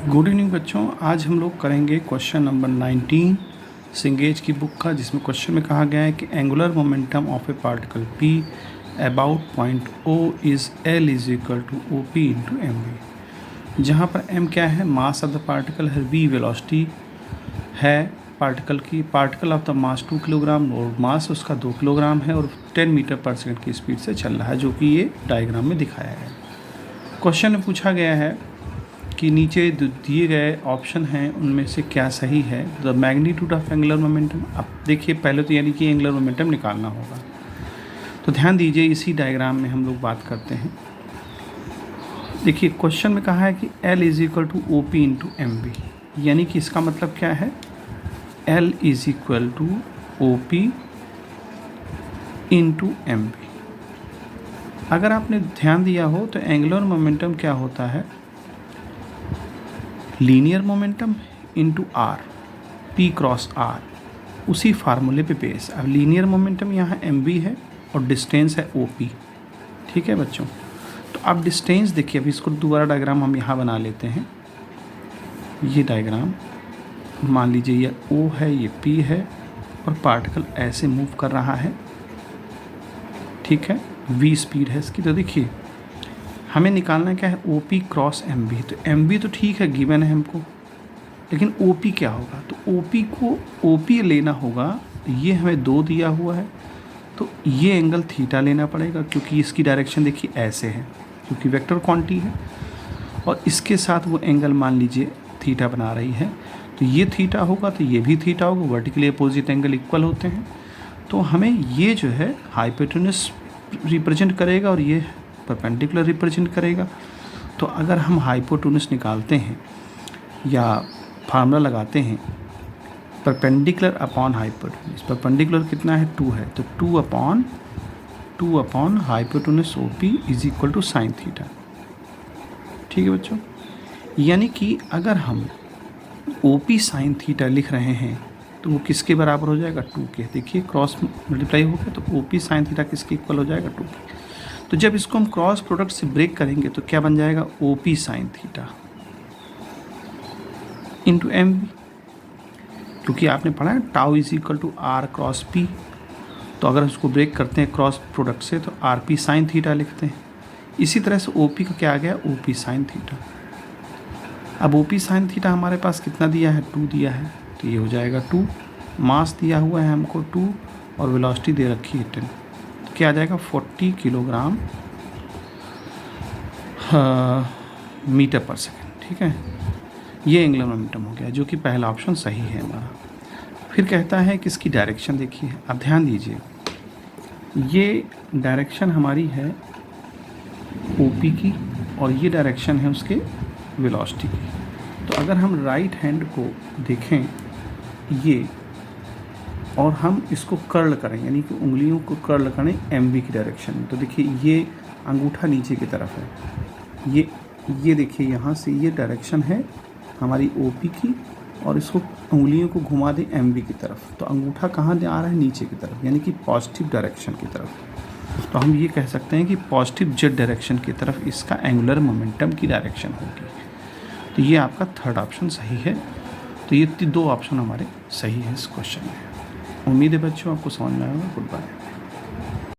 Good evening बच्चों, आज हम लोग करेंगे क्वेश्चन नंबर 19 सिंगेज की बुक का, जिसमें क्वेश्चन में कहा गया है कि angular momentum of a particle P about point O is L is equal to O P into M V. जहाँ पर m क्या है, मास ऑफ द पार्टिकल है, v वेलोसिटी है पार्टिकल की, particle of the mass 2 kilogram और mass उसका 2 kilogram है और 10 मीटर पर सेकंड की स्पीड से चल रहा है, जो कि ये डायग्राम में दिखाया है। क्वेश्चन में पूछा गया है कि नीचे दिए गए ऑप्शन हैं उनमें से क्या सही है। The magnitude of angular momentum, अब देखिए पहले तो यानी कि एंगुलर मोमेंटम निकालना होगा, तो ध्यान दीजिए इसी डायग्राम में हम लोग बात करते हैं। देखिए क्वेश्चन में कहा है कि L is equal to O P into M V, यानी कि इसका मतलब क्या है, L is equal to O P into M V. अगर आपने ध्यान दिया हो तो एंगुलर मोमेंटम क्या होता है, linear momentum into R, P cross R, उसी फार्मूले पे बेस। अब लीनियर मोमेंटम यहाँ एम बी है और डिस्टेंस है ओ पी। ठीक है बच्चों, तो अब डिस्टेंस देखिए, अभी इसको दोबारा डायग्राम हम यहाँ बना लेते हैं। ये डायग्राम मान लीजिए ये ओ है, ये पी है और पार्टिकल ऐसे मूव कर रहा है। ठीक है, वी स्पीड है इसकी। तो देखिए हमें निकालना क्या है, O P cross M B. तो एम बी तो ठीक है, गिवन है हमको, लेकिन ओ पी क्या होगा, तो ओ पी को ओ पी लेना होगा। ये हमें 2 दिया हुआ है, तो ये एंगल थीटा लेना पड़ेगा, क्योंकि इसकी डायरेक्शन देखिए ऐसे है, क्योंकि वेक्टर क्वांटिटी है, और इसके साथ वो एंगल मान लीजिए थीटा बना रही है, तो ये थीटा होगा तो ये भी थीटा होगा। वर्टिकली अपोजिट एंगल इक्वल होते हैं, तो हमें ये जो है हाइपोटेन्यूस रिप्रेजेंट करेगा और ये परपेंडिकुलर रिप्रेजेंट करेगा। तो अगर हम हाइपोटेन्यूस निकालते हैं या फार्मूला लगाते हैं, परपेंडिकुलर अपॉन हाइपोटेन्यूस, परपेंडिकुलर कितना है 2 है, तो 2 upon hypotenuse O P is equal to sine theta. ठीक है बच्चों, यानी कि अगर हम ओ पी साइन थीटा लिख रहे हैं तो वो किसके बराबर हो जाएगा, 2 के। देखिए क्रॉस मल्टीप्लाई हो गया, तो ओ पी साइन थीटा किसके इक्वल हो जाएगा, 2 के। तो जब इसको हम क्रॉस प्रोडक्ट से ब्रेक करेंगे तो क्या बन जाएगा, O P sine theta into M V, क्योंकि आपने पढ़ा है tau is equal to R cross P. तो अगर उसको ब्रेक करते हैं क्रॉस प्रोडक्ट से तो आर पी साइन थीटा लिखते हैं। इसी तरह से ओ पी का क्या आ गया, ओ पी साइन थीटा। अब ओ पी साइन थीटा हमारे पास कितना दिया है, 2 दिया है, तो ये हो जाएगा 2। मास दिया हुआ है हमको 2 और वेलोसिटी दे रखी है 10, तो क्या आ जाएगा 40 किलोग्राम मीटर पर सेकेंड। ठीक है, ये एंगुलर मोमेंटम हो गया, जो कि पहला ऑप्शन सही है हमारा। फिर कहता है कि इसकी डायरेक्शन देखिए, अब ध्यान दीजिए, ये डायरेक्शन हमारी है ओपी की और ये डायरेक्शन है उसके वेलोसिटी की। तो अगर हम राइट हैंड को देखें ये, और हम इसको कर्ल करें, यानी कि उंगलियों को कर्ल करें एम वी की डायरेक्शन में, तो देखिए ये अंगूठा नीचे की तरफ है, ये देखिए यहाँ से ये डायरेक्शन है हमारी ओपी की, और इसको उंगलियों को घुमा दें एम वी की तरफ, तो अंगूठा कहाँ आ रहा है, नीचे की तरफ, यानी कि पॉजिटिव डायरेक्शन की तरफ। तो हम ये कह सकते हैं कि पॉजिटिव जेड डायरेक्शन की तरफ इसका एंगुलर मोमेंटम की डायरेक्शन होगी। तो ये आपका थर्ड ऑप्शन सही है। तो ये 2 ऑप्शन हमारे सही है इस क्वेश्चन में। उम्मीद है बच्चों आपको समझ में आएगा। Good bye.